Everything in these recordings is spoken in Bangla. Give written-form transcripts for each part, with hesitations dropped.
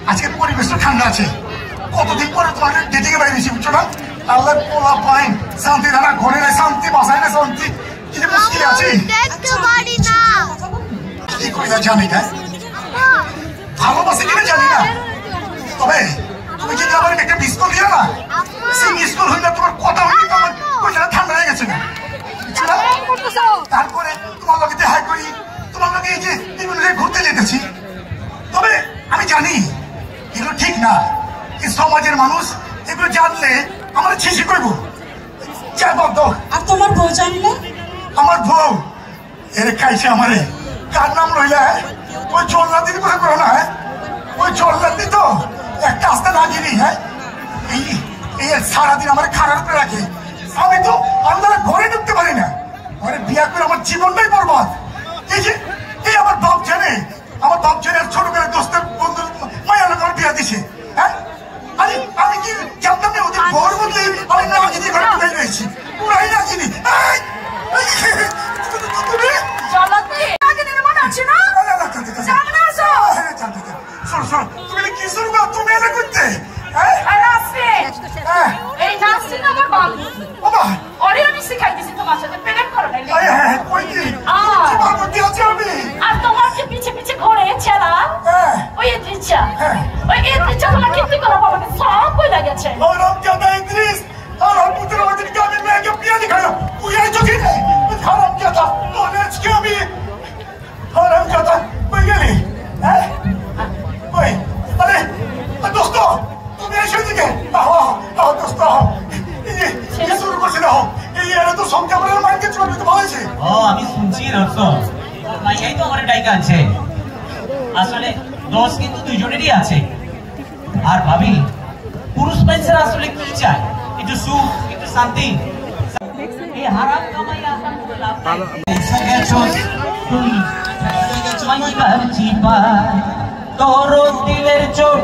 আজকে পরিবেশটা ঠান্ডা আছে, কতদিন পরে তোমাদের ডেটিং এ বাইরেছি, বুঝছো না? আল্লাহ পোলা পাইন শান্তি ধারা ঘরে নাই, শান্তি বাসায় না, শান্তি কি যে মুশকিল আছে। কি করি না জানি না, ভালোবাসে কিনা জানি না, তবে তুমি যদি আমার একটা মিস কল দিও না, সেই মিস কল হইলে তোমার কথা হইলে তো আমার ওইখানে ঠান্ডা হয়ে গেছে না। তারপরে তোমার লগে দেখা করি, তোমার লগে এই যে বিভিন্ন জায়গায় ঘুরতে যেতেছি, তবে আমি জানি এগুলো ঠিক না। এই সমাজের মানুষ এগুলো জানলে আমার ছিছি করবো। আর তোমার বউ জানলে? আমার বউ এর খাইছে আমারে, কার নাম রইলে ওই চল্লাদির কথা করো না, ওই চল্লাদি তো একটা আস্তে না জিনি। হ্যাঁ, এই সারাদিন আমার খারাপ করে রাখে, আমি তো আমরা ঘরে ঢুকতে পারি না, ঘরে বিয়া করে আমার জীবনটাই বরবাদ। এই যে এই আমার বাপ জানে, আমার বাপ জানে ছোট করে দোস্তের বন্ধু মায়া আমার বিয়া দিছে। হ্যাঁ, আমি কি জানতাম না ওদের ঘর বদলে আমি না জিনি ঘরে ঢুকাই রয়েছি, পুরাই না জিনি। তুমি কি শুরু করো, তুমি এটা করতে আর তোমার যে পিছে পিছে ঘোরে ছেলা ওই ইদ্রিসা, ওই ইদ্রিসা তোমার কিন্তু করা বাবা সব কই লাগেছে। ওরম জাদা ইদ্রিস আর পুত্র আমাদের কামে মেয়েকে বিয়ে দেখালো, তুই এই চোখে খারাপ জাদা নলেজ কে আমি খারাপ জাদা কই গেলি? হ্যাঁ ওই আরে দোস্ত তুমি এসে দিকে আহো আহো দোস্ত, এই শুরু করছি না, এই এরা তো সব ক্যামেরার মাইকে চলে তো ভালোইছে। ও আমি শুনছি রস মাইয়াই তো আমার ডাইকা আছে, আসলে দোষ কিন্তু দুইজনেরই আছে। আর ভাবি পুরুষ মানুষের আসলে কি চায়, একটু সুখ একটু শান্তি। এই হারাম কামাই আসান করে লাভ নাই। তুই তোর দিলের চোট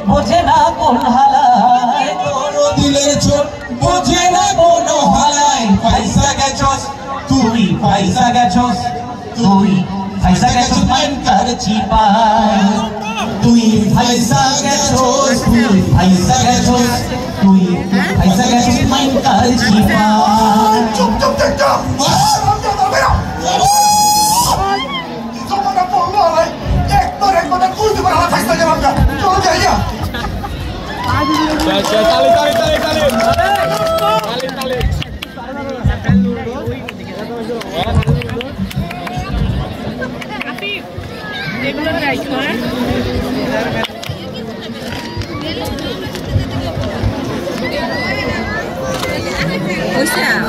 বোঝে না কোন হালায়, তোর দিলের চোট বোঝে না কোন হালায়। পয়সা গেছস তুই, পয়সা গেছস তুই, পয়সা গেছস মান কর চিপায়, তুই পয়সা গেছস Aisa gachos, tui Aisa gachos main kalchipa. Chup chup chup chup. Itu mana polo lagi? Ektor kudu berapa Aisa jalan dah. Coba dia. Tali. O sea,